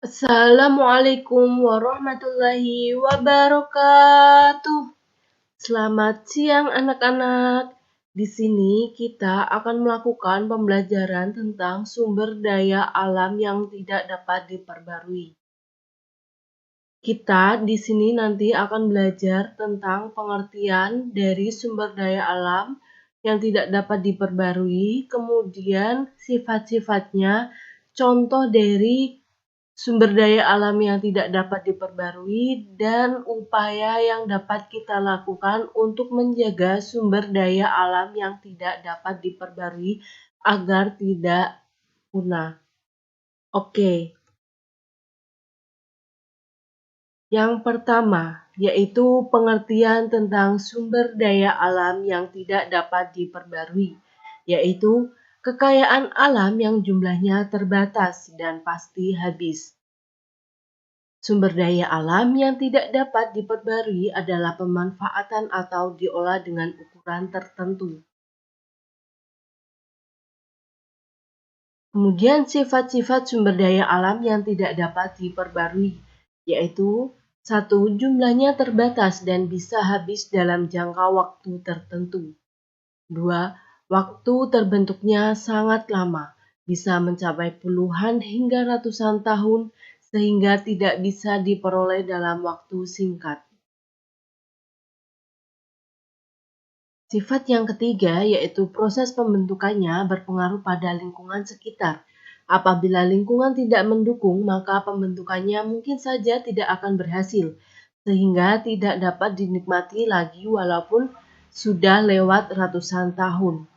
Assalamualaikum warahmatullahi wabarakatuh. Selamat siang anak-anak. Di sini kita akan melakukan pembelajaran tentang sumber daya alam yang tidak dapat diperbarui. Kita di sini nanti akan belajar tentang pengertian dari sumber daya alam yang tidak dapat diperbarui, kemudian sifat-sifatnya, contoh dari sumber daya alam yang tidak dapat diperbarui, dan upaya yang dapat kita lakukan untuk menjaga sumber daya alam yang tidak dapat diperbarui agar tidak punah. Oke. Yang pertama, yaitu pengertian tentang sumber daya alam yang tidak dapat diperbarui, yaitu kekayaan alam yang jumlahnya terbatas dan pasti habis. Sumber daya alam yang tidak dapat diperbarui adalah pemanfaatan atau diolah dengan ukuran tertentu. Kemudian sifat-sifat sumber daya alam yang tidak dapat diperbarui, yaitu 1. Jumlahnya terbatas dan bisa habis dalam jangka waktu tertentu. 2. Waktu terbentuknya sangat lama, bisa mencapai puluhan hingga ratusan tahun, sehingga tidak bisa diperoleh dalam waktu singkat. Sifat yang ketiga yaitu proses pembentukannya berpengaruh pada lingkungan sekitar. Apabila lingkungan tidak mendukung, maka pembentukannya mungkin saja tidak akan berhasil, sehingga tidak dapat dinikmati lagi walaupun sudah lewat ratusan tahun.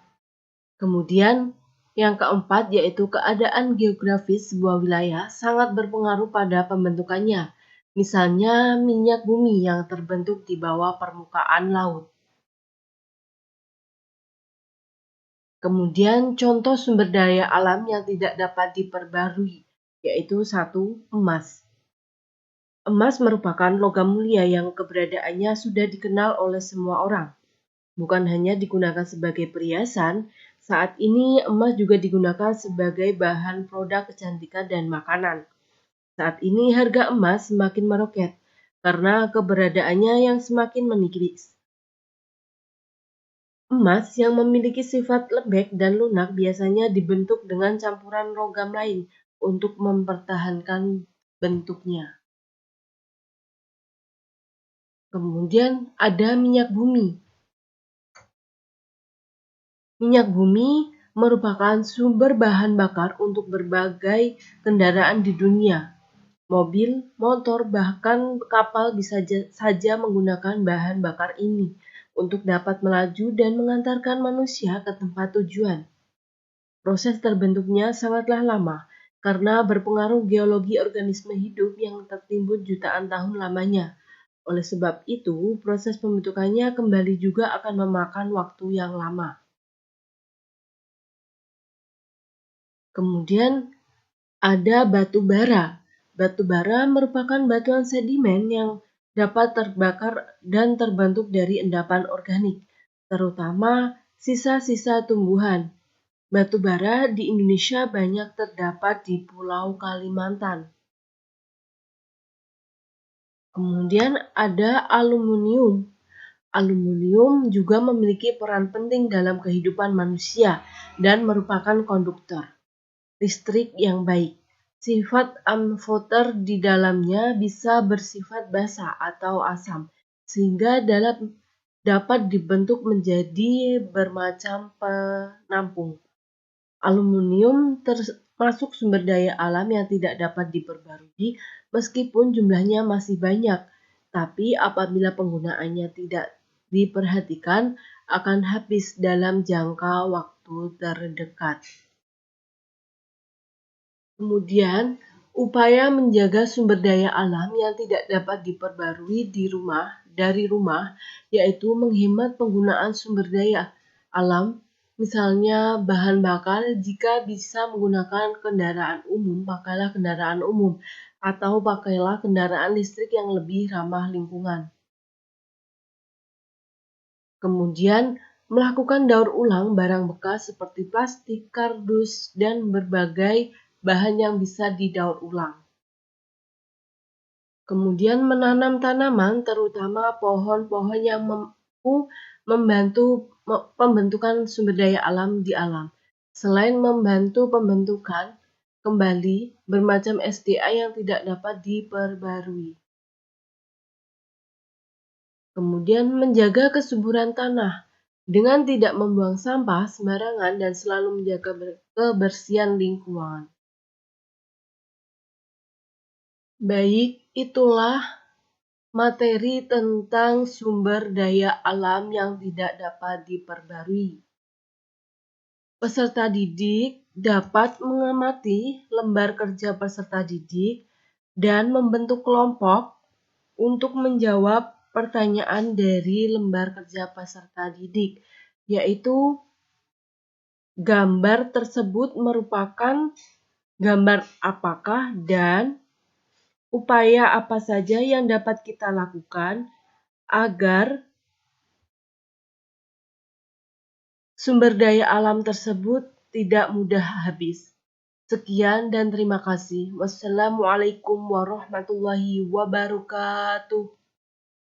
Kemudian yang keempat yaitu keadaan geografis sebuah wilayah sangat berpengaruh pada pembentukannya. Misalnya minyak bumi yang terbentuk di bawah permukaan laut. Kemudian contoh sumber daya alam yang tidak dapat diperbarui, yaitu 1. Emas. Emas merupakan logam mulia yang keberadaannya sudah dikenal oleh semua orang. Bukan hanya digunakan sebagai perhiasan, saat ini emas juga digunakan sebagai bahan produk kecantikan dan makanan. Saat ini harga emas semakin meroket karena keberadaannya yang semakin menipis. Emas yang memiliki sifat lembek dan lunak biasanya dibentuk dengan campuran logam lain untuk mempertahankan bentuknya. Kemudian ada minyak bumi. Minyak bumi merupakan sumber bahan bakar untuk berbagai kendaraan di dunia. Mobil, motor, bahkan kapal bisa saja menggunakan bahan bakar ini untuk dapat melaju dan mengantarkan manusia ke tempat tujuan. Proses terbentuknya sangatlah lama karena berpengaruh geologi organisme hidup yang tertimbun jutaan tahun lamanya. Oleh sebab itu, proses pembentukannya kembali juga akan memakan waktu yang lama. Kemudian ada batu bara. Batu bara merupakan batuan sedimen yang dapat terbakar dan terbentuk dari endapan organik, terutama sisa-sisa tumbuhan. Batu bara di Indonesia banyak terdapat di Pulau Kalimantan. Kemudian ada aluminium. Aluminium juga memiliki peran penting dalam kehidupan manusia dan merupakan konduktor listrik yang baik. Sifat amfoter di dalamnya bisa bersifat basa atau asam, sehingga dapat dibentuk menjadi bermacam penampung. Aluminium termasuk sumber daya alam yang tidak dapat diperbarui meskipun jumlahnya masih banyak, tapi apabila penggunaannya tidak diperhatikan akan habis dalam jangka waktu terdekat. Kemudian, upaya menjaga sumber daya alam yang tidak dapat diperbarui dari rumah yaitu menghemat penggunaan sumber daya alam, misalnya bahan bakar. Jika bisa menggunakan kendaraan umum, pakailah kendaraan umum atau pakailah kendaraan listrik yang lebih ramah lingkungan. Kemudian, melakukan daur ulang barang bekas seperti plastik, kardus, dan berbagai bahan yang bisa didaur ulang. Kemudian menanam tanaman, terutama pohon-pohon yang mampu membantu pembentukan sumber daya alam di alam. Selain membantu pembentukan kembali bermacam SDA yang tidak dapat diperbarui. Kemudian menjaga kesuburan tanah dengan tidak membuang sampah sembarangan dan selalu menjaga kebersihan lingkungan. Baik, itulah materi tentang sumber daya alam yang tidak dapat diperbarui. Peserta didik dapat mengamati lembar kerja peserta didik dan membentuk kelompok untuk menjawab pertanyaan dari lembar kerja peserta didik, yaitu gambar tersebut merupakan gambar apakah dan upaya apa saja yang dapat kita lakukan agar sumber daya alam tersebut tidak mudah habis. Sekian dan terima kasih. Wassalamualaikum warahmatullahi wabarakatuh.